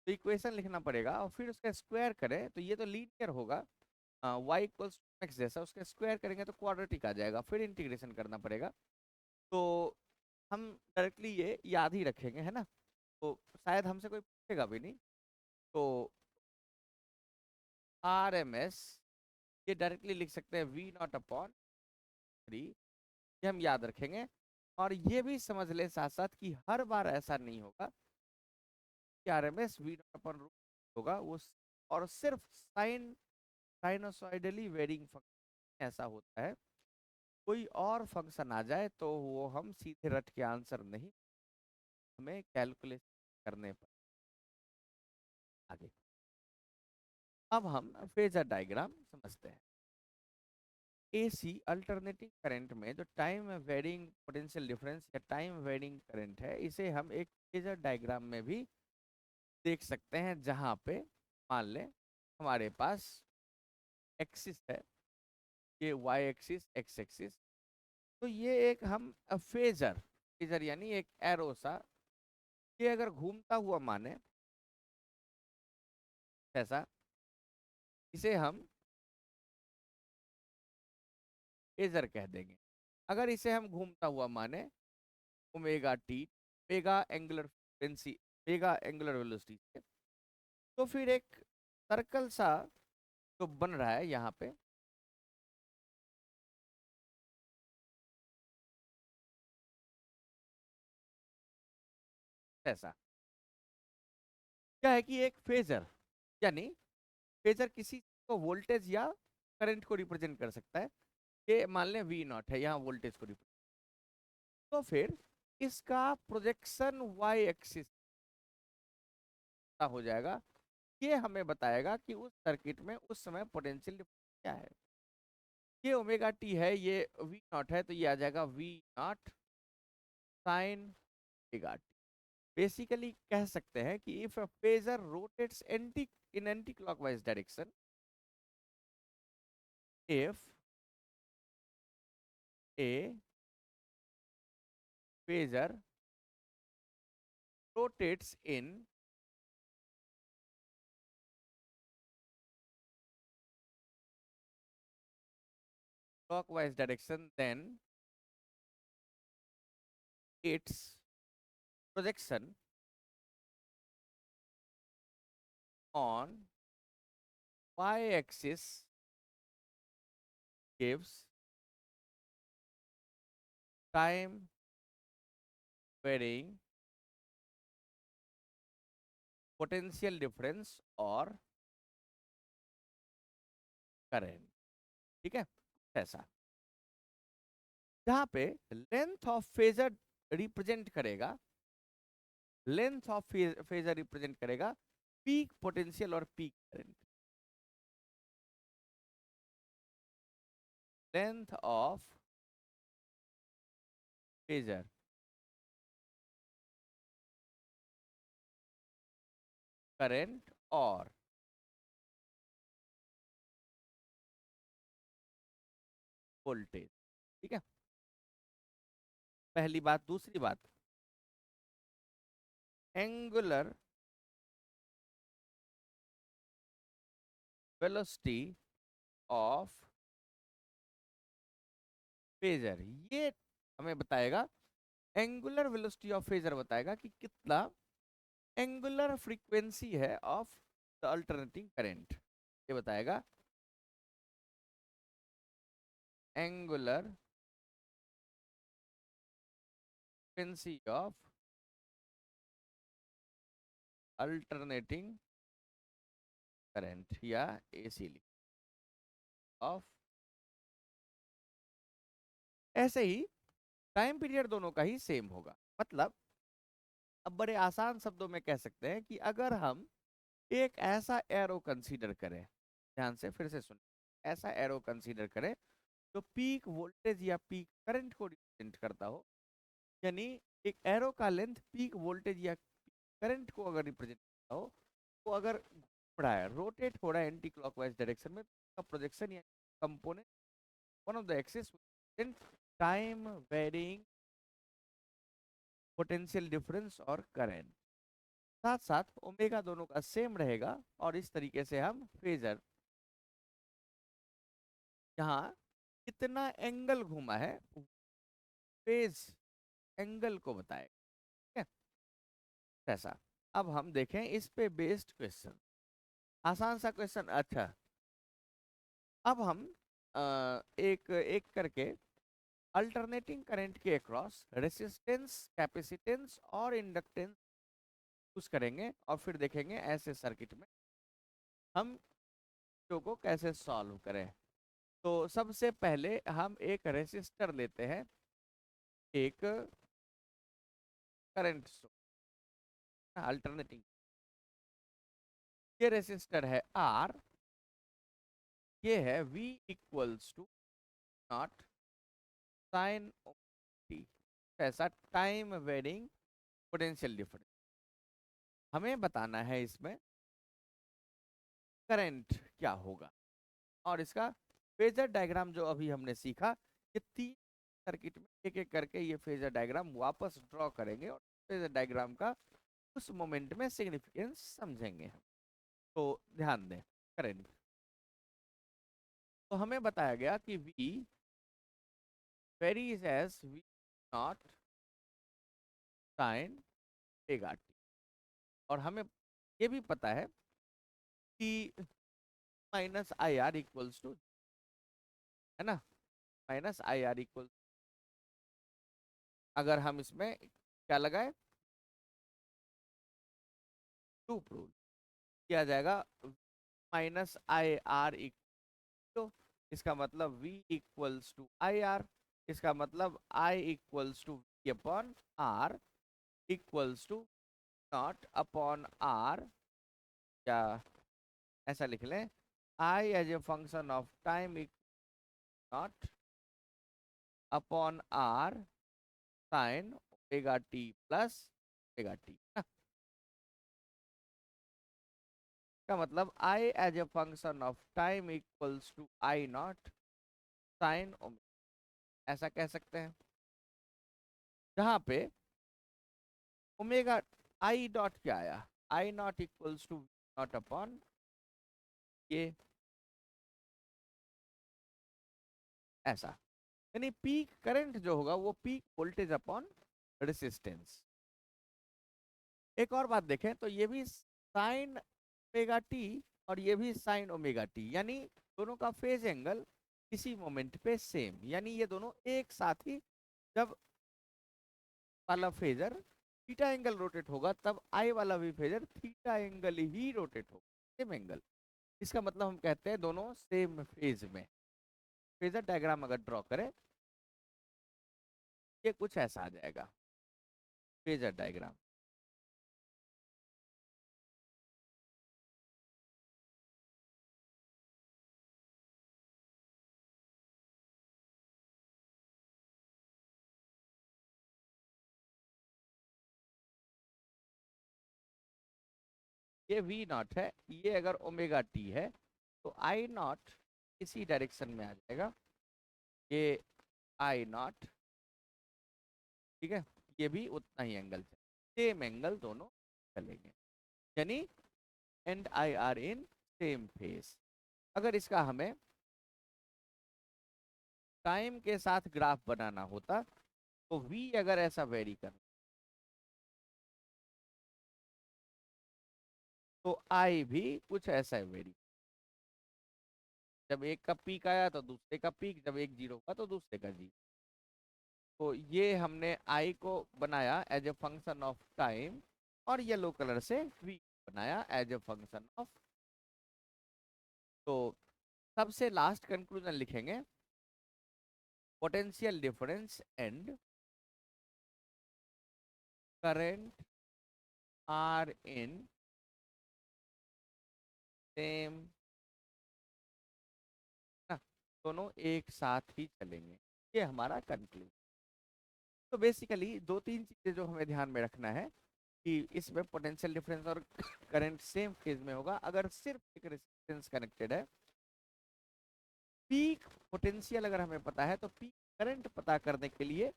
तो इक्वेशन लिखना पड़ेगा और फिर उसका स्क्वायर करें तो ये तो लीनियर होगा, y इक्वल्स x जैसा, उसका स्क्वायर करेंगे तो क्वाड्रेटिक आ जाएगा, फिर इंटीग्रेशन करना पड़ेगा। तो हम डायरेक्टली ये याद ही रखेंगे है ना, तो शायद हमसे कोई पूछेगा भी नहीं। तो RMS ये डायरेक्टली लिख सकते हैं V0/3, ये हम याद रखेंगे। और ये भी समझ ले साथ साथ कि हर बार ऐसा नहीं होगा कि RMS V0/रूट होगा, वो और सिर्फ साइनोसॉइडली वेरिंग फंक्शन ऐसा होता है। कोई और फंक्शन आ जाए तो वो हम सीधे रट के आंसर नहीं, हमें कैलकुलेशन करने पर आगे। अब हम फेजर डायग्राम समझते हैं। एसी अल्टरनेटिंग करंट में जो टाइम वेरिंग पोटेंशियल डिफरेंस या टाइम वेरिंग करंट है, इसे हम एक फेजर डायग्राम में भी देख सकते हैं, जहां पे मान लें हमारे पास एक्सिस है, ये वाई एक्सिस, एक्स एक्सिस, तो ये एक हम फेजर, फेजर यानी एक एरो सा, ये अगर घूमता हुआ माने ऐसा, इसे हम फेजर कह देंगे। अगर इसे हम घूमता हुआ माने omega T, omega angular frequency, omega angular velocity, तो फिर एक सर्कल सा जो बन रहा है यहाँ पे, ऐसा क्या है कि एक फेजर, यानी फेजर किसी को वोल्टेज या करंट को रिप्रेजेंट कर सकता है। ये मान लें वी नॉट है, यहाँ वोल्टेज को रिप्रेजेंट, तो फिर इसका प्रोजेक्शन वाई एक्सिस हो जाएगा। ये हमें बताएगा कि उस सर्किट में उस समय पोटेंशियल डिफरेंस क्या है। ये ओमेगा टी है, ये वी नॉट है, तो ये आ जाएगा V naught sine omega T. Basically कह सकते हैं कि if a phasor rotates anti in anti clockwise direction, if a phasor rotates in clockwise direction, then its projection on y-axis gives time varying potential difference और current. ठीक है, ऐसा जहां पे लेंथ ऑफ फेजर रिप्रेजेंट करेगा, length of phasor represent करेगा peak potential और peak current. Length of phasor current और वोल्टेज। ठीक है, पहली बात। दूसरी बात, एंगुलर वेलोसिटी ऑफ फेजर, ये हमें बताएगा, एंगुलर वेलोसिटी ऑफ फेजर बताएगा कि कितना एंगुलर फ्रीक्वेंसी है ऑफ द अल्टरनेटिंग करंट। ये बताएगा angular frequency of alternating current, या एसी ऑफ। ऐसे ही टाइम पीरियड दोनों का ही सेम होगा। मतलब अब बड़े आसान शब्दों में कह सकते हैं कि अगर हम एक ऐसा एरो कंसीडर करें, ध्यान से फिर से सुन, ऐसा एरो कंसीडर करें जो पीक वोल्टेज या पीक करंट को रिप्रेजेंट करता हो, यानी एक एरो का लेंथ पीक वोल्टेज या करंट को अगर रिप्रेजेंट करता हो, तो अगर घूम रहा है, रोटेट हो रहा है एंटी क्लॉकवाइज डायरेक्शन में, तो प्रोजेक्शन या component one of the axis time varying potential difference और करंट, साथ साथ ओमेगा दोनों का सेम रहेगा। और इस तरीके से हम फेजर जहाँ कितना एंगल घूमा है, फेज एंगल को बताएगा। ठीक है, ऐसा। अब हम देखें इस पे बेस्ड क्वेश्चन, आसान सा क्वेश्चन। अच्छा, अब हम एक एक करके अल्टरनेटिंग करंट के अक्रॉस रेसिस्टेंस, कैपेसिटेंस और इंडक्टेंस यूज करेंगे, और फिर देखेंगे ऐसे सर्किट में हम को कैसे सॉल्व करें। तो सबसे पहले हम एक रेसिस्टर लेते हैं, एक करंट सोर्स, अल्टरनेटिंग। ये रेसिस्टर है R, ये है V equals to naught sine T, ऐसा टाइम वेरिंग पोटेंशियल डिफरेंस। हमें बताना है इसमें करंट क्या होगा, और इसका फेजर डायग्राम जो अभी हमने सीखा, ये 3 सर्किट में एक एक करके ये फेजर डायग्राम वापस ड्रॉ करेंगे और फेजर डायग्राम का उस मोमेंट में सिग्निफिकेंस समझेंगे हम। तो ध्यान दें करंट। तो हमें बताया गया कि V varies as V naught sine omega T, और हमें ये भी पता है कि minus I R equals to, है ना, माइनस आई आर इक्वल, अगर हम इसमें क्या लगाए, लूप रूल, किया जाएगा minus I R equal to, इसका मतलब V equals to I R, इसका मतलब I equals to V upon R equals to naught upon R, या ऐसा लिख लें I as a function of time naught upon R sine omega T plus omega T. का मतलब I as a function of time equals to I naught sine omega, ऐसा कह सकते हैं, जहां पे ओमेगा आई डॉट क्या आया, I naught equals to naught upon ये, ऐसा, यानी पीक करंट जो होगा वो पीक वोल्टेज अपॉन रेसिस्टेंस। एक और बात देखें तो ये भी साइन ओमेगा टी और ये भी साइन ओमेगा टी, यानी दोनों का फेज एंगल इसी मोमेंट पे सेम, यानी ये दोनों एक साथ ही, जब वाला फेजर थीटा एंगल रोटेट होगा तब आई वाला भी फेजर थीटा एंगल ही रोटेट होगा, सेम एंगल। इसका मतलब हम कहते हैं दोनों सेम फेज में। फेजर डायग्राम अगर ड्रॉ करें, ये कुछ ऐसा आ जाएगा फेजर डायग्राम। ये वी नॉट है, ये अगर ओमेगा टी है तो आई नॉट इसी डायरेक्शन में आ जाएगा, ये आई नॉट, ठीक है, ये भी उतना ही एंगल है, सेम एंगल दोनों चलेंगे, यानी and I R in same phase. अगर इसका हमें टाइम के साथ ग्राफ बनाना होता तो V अगर ऐसा वेरी कर तो I भी कुछ ऐसा वेरी, जब एक का पीक आया तो दूसरे का पीक, जब एक जीरो का तो दूसरे का जीरो। तो ये हमने I को बनाया as a function of time, और येलो कलर से V बनाया एज ए फंक्शन ऑफ। तो सबसे लास्ट कंक्लूजन लिखेंगे, potential difference and current are in same, दोनों एक साथ ही चलेंगे, ये हमारा कंक्लूजन। तो बेसिकली दो तीन चीजें जो हमें ध्यान में रखना है कि इसमें पोटेंशियल डिफरेंस और करंट सेम फेज में होगा अगर सिर्फ एक रेजिस्टेंस कनेक्टेड है। पीक पोटेंशियल अगर हमें पता है तो पीक करंट पता करने के लिए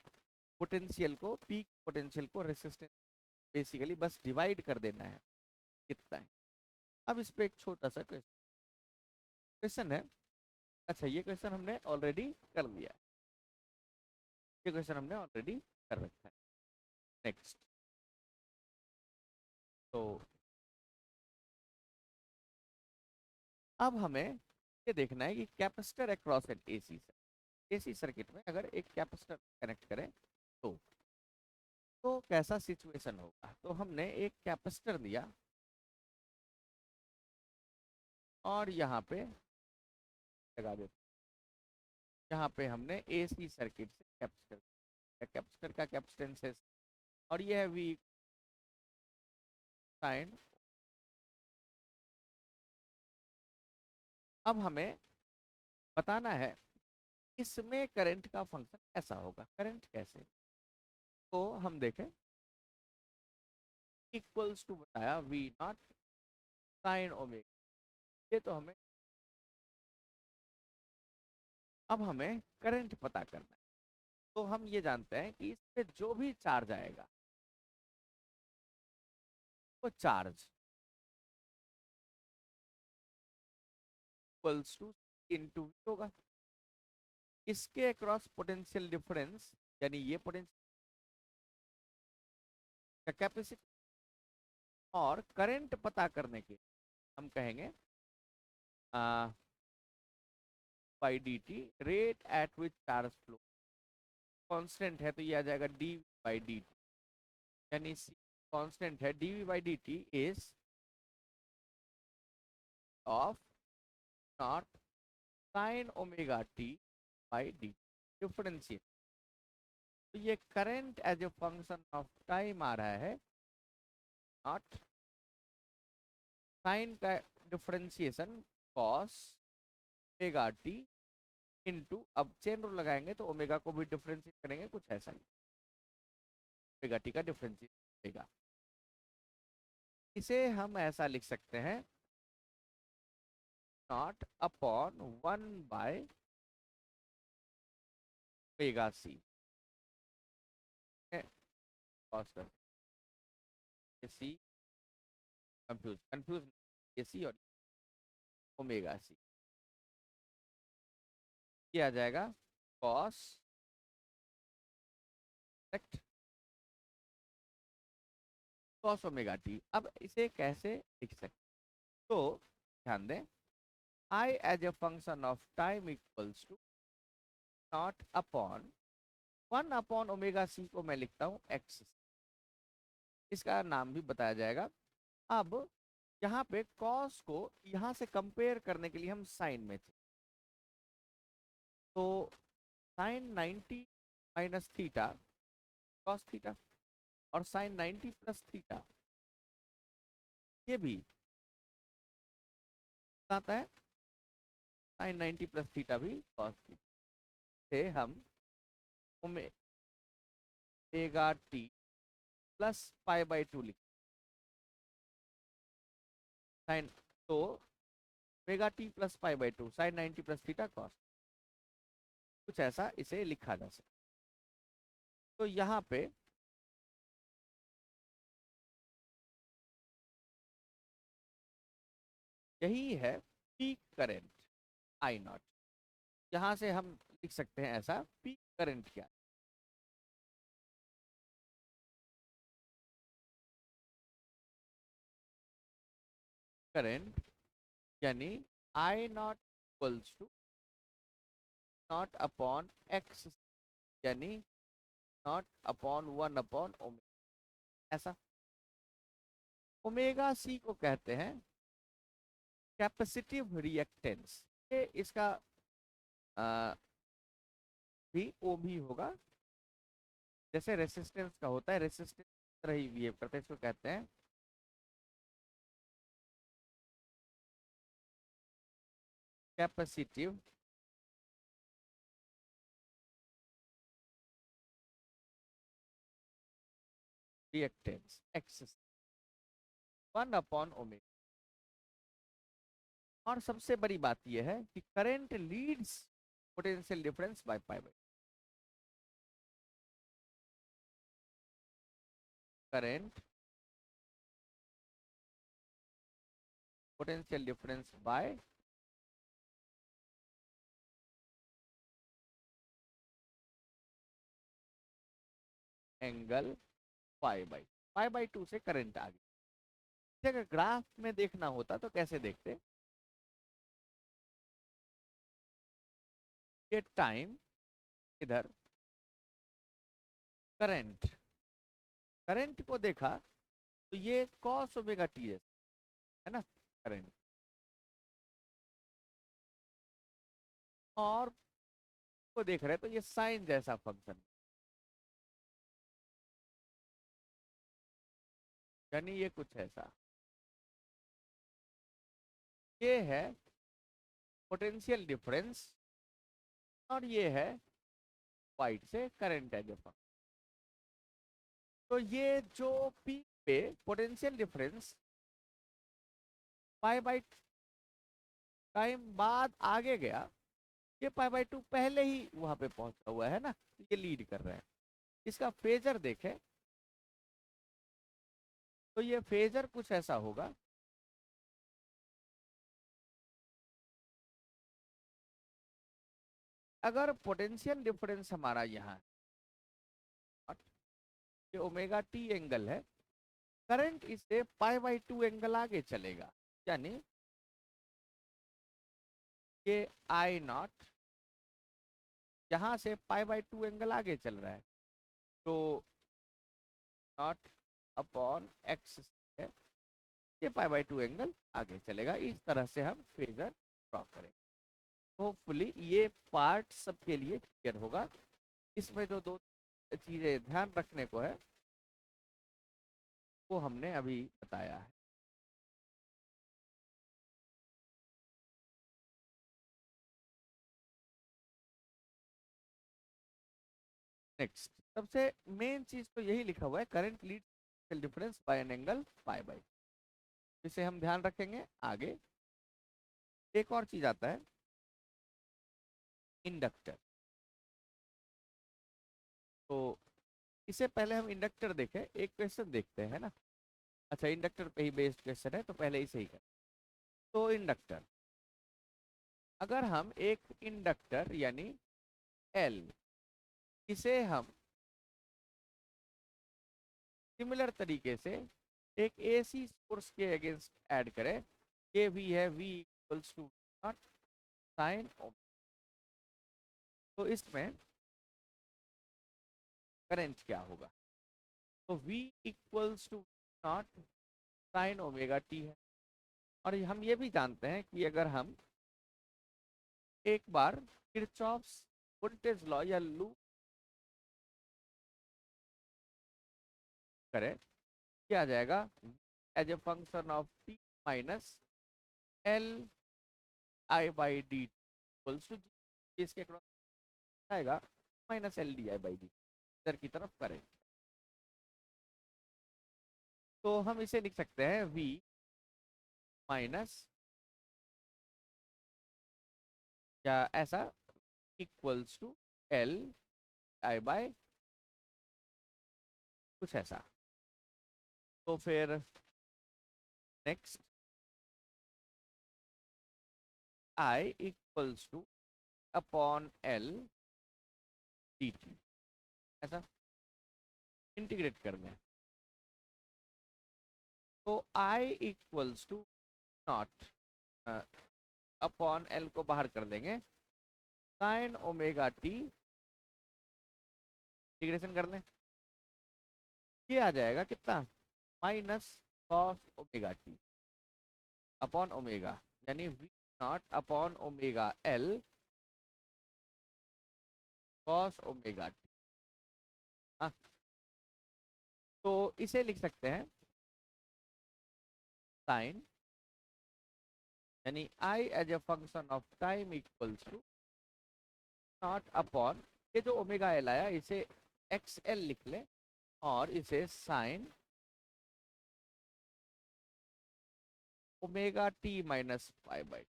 पोटेंशियल को, पीक पोटेंशियल को रेसिस्टेंस बेसिकली बस डिवाइड कर देना है, कितना है। अब इस पे एक छोटा सा क्वेश्चन है, अच्छा ये क्वेश्चन हमने ऑलरेडी कर लिया है, ये क्वेश्चन हमने ऑलरेडी कर रखा है। नेक्स्ट, तो अब हमें ये देखना है कि capacitor across N AC circuit में अगर एक कैपेसिटर कनेक्ट करें तो कैसा सिचुएशन होगा। तो हमने एक कैपेसिटर दिया और यहाँ पे लगा देते, यहाँ पे हमने एसी सर्किट से कैपेसिटर का कैपेसिटेंस है, और ये है वी, साइन। अब हमें बताना है इसमें करंट का फंक्शन कैसा होगा, करंट कैसे। तो हम देखें, इक्वल्स टू बताया वी नॉट साइन ओमेगा, ये तो हमें, अब हमें करंट पता करना है। तो हम ये जानते हैं कि इस पे जो भी चार्ज आएगा वो चार्ज इक्वल्स टू इनटू होगा, इसके अक्रॉस पोटेंशियल डिफरेंस, यानी ये पोटेंशियल कैपेसिटी, और करंट पता करने के हम कहेंगे by d t, rate at which charge flow, constant है तो ये आ जाएगा डी बाई डी टी, यानी कांस्टेंट है d by d t is of naught sine omega t by d, differentiate. तो ये current as a function of time आ रहा है, नॉट साइन का differentiation cos omega t into, अब chain rule लगाएंगे तो ओमेगा को भी डिफरेंशिएट करेंगे, कुछ ऐसा नहीं, ओमेगा टी का डिफरेंशिएट ओमेगा। इसे हम ऐसा लिख सकते हैं, नॉट अपॉन 1/ओमेगा सी, कॉस कर सी, कंफ्यूज कंफ्यूज, ये सी और ओमेगा सी, ये आ जाएगा कॉस कॉस ओमेगा टी। अब इसे कैसे लिख सकते, तो ध्यान दें, I as a function of time equals to naught upon 1/ओमेगा सी को मैं लिखता हूँ एक्स, इसका नाम भी बताया जाएगा। अब यहाँ पे कॉस को यहाँ से कंपेयर करने के लिए हम साइन में थे, तो sine 90 minus theta cos theta, और साइन 90 प्लस थीटा, ये भी आता है, साइन 90 प्लस थीटा भी कॉस थीटा, से हम omega T plus pi by 2 लिख साइन, तो omega T plus pi by 2 sine 90 plus theta cos, कुछ ऐसा इसे लिखा जा सकता। तो यहाँ पे यही है पीक करंट आई नॉट, यहाँ से हम लिख सकते हैं ऐसा, पीक करंट क्या, करंट यानी I naught equals to naught upon X, यानी नॉट अपॉन 1/ओमेगा, ऐसा। ओमेगा सी को कहते हैं कैपेसिटिव रिएक्टेंस, ये इसका भी ओ भी होगा, जैसे रेसिस्टेंस का होता है, रेसिस्टेंस तरह ही बिहेव करते हैं, इसको कहते हैं कैपेसिटिव रिएक्टेंस एक्स 1/ओमेगा। और सबसे बड़ी बात यह है कि current Leeds potential difference by pi by, current potential difference bye angle pi by 2 से करंट आ गया। अगर ग्राफ में देखना होता तो कैसे देखते, ये टाइम, इधर करंट, करंट को देखा तो ये कॉस ओमेगा टी है ना, करंट, और को देख रहे हैं तो ये साइन जैसा फंक्शन, यानी ये कुछ ऐसा, ये है पोटेंशियल डिफरेंस और ये है वाइट से करंट है जो फंक्शन। तो ये जो पीक पे potential difference pi by time बाद आगे गया, ये पाई बाई 2 पहले ही वहां पे पहुंचा हुआ है ना, ये लीड कर रहा है। इसका फेजर देखें तो ये फेजर कुछ ऐसा होगा, अगर पोटेंशियल डिफरेंस हमारा यहाँ ये ओमेगा टी एंगल है, करंट इससे पाई बाई 2 एंगल आगे चलेगा, यानी ये आई नॉट यहाँ से पाई बाई 2 एंगल आगे चल रहा है, तो नॉट अपॉन एक्स है, ये पाई बाई 2 एंगल आगे चलेगा। इस तरह से हम फेजर ड्रॉ करेंगे। होपफुली ये पार्ट सबके लिए क्लियर होगा। इसमें जो दो चीजें ध्यान रखने को है वो हमने अभी बताया है। नेक्स्ट सबसे मेन चीज तो यही लिखा हुआ है, current lead difference by an angle pi by, इसे हम ध्यान रखेंगे। आगे एक और चीज आता है इंडक्टर। तो इससे पहले हम इंडक्टर देखें, एक क्वेश्चन देखते हैं ना। अच्छा, इंडक्टर पे ही बेस्ड क्वेश्चन है तो पहले इसे ही करें। तो इंडक्टर, अगर हम एक इंडक्टर यानी एल, इसे हम सिमिलर तरीके से एक एसी सोर्स के अगेंस्ट ऐड करें, ये भी है v equals to naught sine, तो इसमें करंट क्या होगा? तो v equals to naught sine omega T है। और हम ये भी जानते हैं कि अगर हम एक बार किरचॉफ्स वोल्टेज लॉ या लूप करें, क्या आ जाएगा? As a function of T minus L I by D equals to, इसके अक्रॉस आएगा minus L D I by D, इधर की तरफ करें। तो हम इसे लिख सकते हैं v माइनस या ऐसा equals to L I by कुछ ऐसा। तो फिर next I equals to upon L d t, ऐसा इंटीग्रेट कर दें। तो I equals to naught upon L को बाहर कर देंगे, साइन ओमेगा टी इंटीग्रेशन कर लें, ये आ जाएगा कितना? Minus cos omega t upon omega, यानी V naught upon omega L cos omega t. हाँ, तो इसे लिख सकते हैं साइन, यानी I as a function of time equals to naught upon, ये जो ओमेगा एल आया इसे एक्स एल लिख लें और इसे sign omega T minus pi by,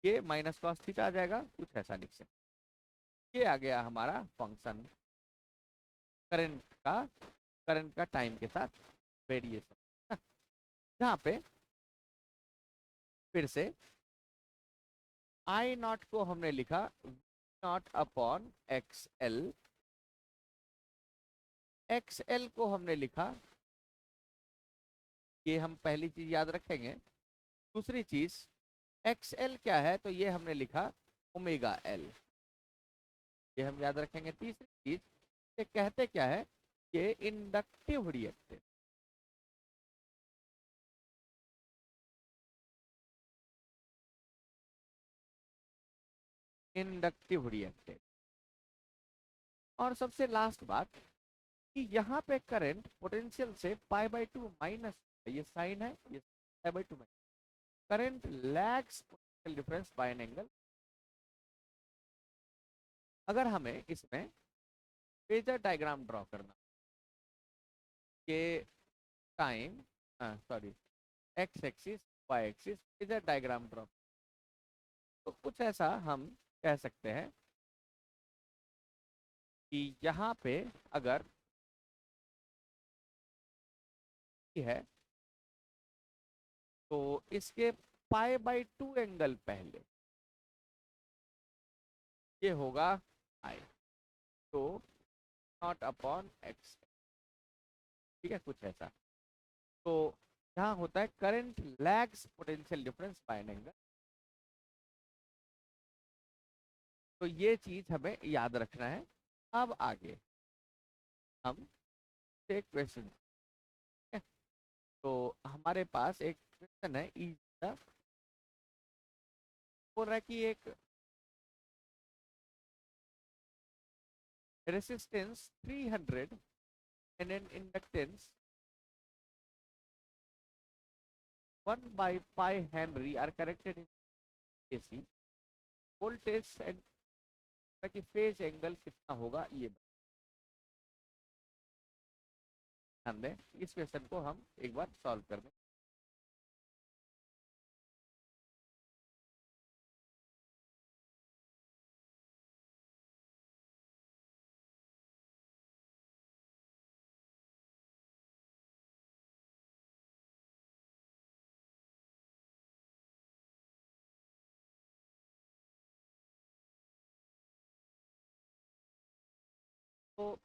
ये माइनस कॉस थीटा आ जाएगा, कुछ ऐसा लिख सकते। ये आ गया हमारा फंक्शन करंट का, करंट का टाइम के साथ वेरिएशन, जहाँ पे फिर से आई नॉट को हमने लिखा not upon x L, x L को हमने लिखा, ये हम पहली चीज याद रखेंगे। दूसरी चीज एक्स एल क्या है, तो ये हमने लिखा ओमेगा एल, ये हम याद रखेंगे। तीसरी चीज ये कहते क्या है, ये इंडक्टिव रिएक्टेंस, इंडक्टिव रिएक्टेंस। और सबसे लास्ट बात, कि यहाँ पे करंट पोटेंशियल से π/2 माइनस, ये साइन है, ये π/2 minus, current lags potential difference by an angle. अगर हमें इसमें फेजर डायग्राम ड्रॉ करना के time, sorry, X axis Y axis phasor diagram draw, तो कुछ ऐसा हम कह सकते हैं कि यहाँ पे अगर है तो इसके π/2 एंगल पहले ये होगा आई, तो नॉट अपॉन एक्स, ठीक है, कुछ ऐसा। तो यहाँ होता है current lags potential difference by an angle. तो ये चीज हमें याद रखना है। अब आगे हम एक क्वेश्चन, तो हमारे पास एक क्वेश्चन है बोल रहा है कि एक resistance 300 and an inductance 1/pi Henry are connected in AC, voltage and की फेज एंगल कितना होगा, ये ध्यान दें। इस क्वेश्चन को हम एक बार सॉल्व कर दें। तो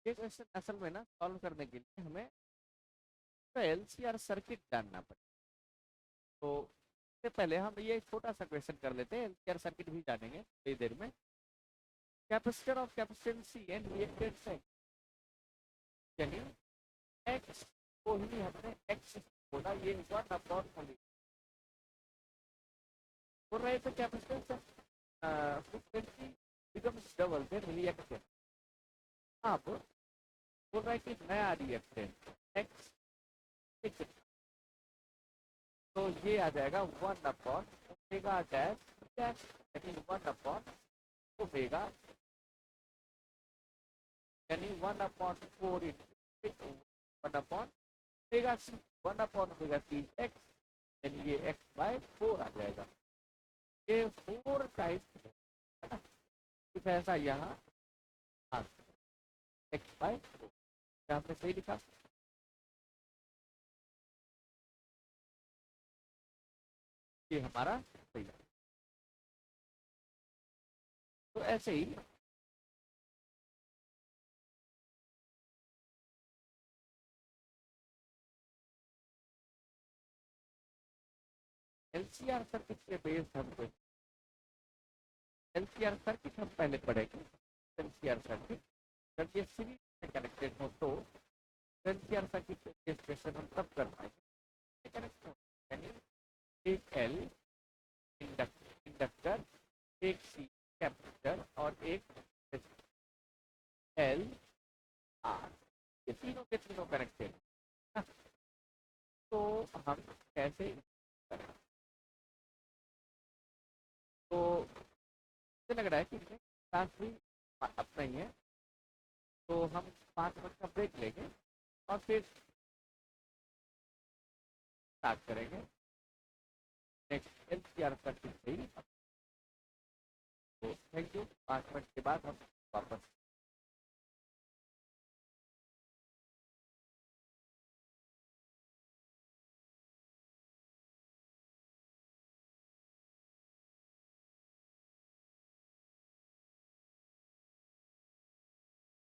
ये क्वेश्चन असल में ना सॉल्व करने के लिए हमें तो एलसीआर सर्किट जानना पड़ेगा। तो इससे पहले हम ये छोटा सा क्वेश्चन कर लेते हैं, एलसीआर सर्किट भी जानेंगे थोड़ी देर में। कैपेसिटर ऑफ कैपेसिटेंसी एंड रिएक्टेंस है, यानी एक्स को ही हमने एक्स बोला, ये 1/, बोल रहे थे capacitance frequency becomes double then reactance. अब बोल रहा है कि नया रिएक्टेंस एक्स, तो ये आ जाएगा 1/ओमेगा डैश डैश, यानी 1/ओमेगा, यानी 1/4 इंटू 1/ओमेगा सी, 1/ओमेगा सी एक्स, यानी ये x/4 आ जाएगा। ये 4 टाइम्स है ना, कुछ ऐसा यहाँ x/4, यहाँ पे सही लिखा। ये हमारा सही है। तो ऐसे ही एलसीआर सर्किट के बेस हम एलसीआर सर्किट हम पहले पढ़ेंगे। एलसीआर सर्किट जब ये सीरीज में कनेक्टेड हो तो एलसीआर सर्किट के क्वेश्चन हम तब कर पाएंगे। यानी एक एल इंडक्टर, एक सी कैपेसिटर और एक एल आर, ये तीनों के तीनों कनेक्टेड है। तो हम कैसे करें, तो मुझे लग रहा है कि क्लास भी अपना ही है, तो हम 5 मिनट का ब्रेक लेंगे और फिर स्टार्ट करेंगे नेक्स्ट एलसीआर सर्किट से ही। तो थैंक यू, 5 मिनट के बाद हम वापस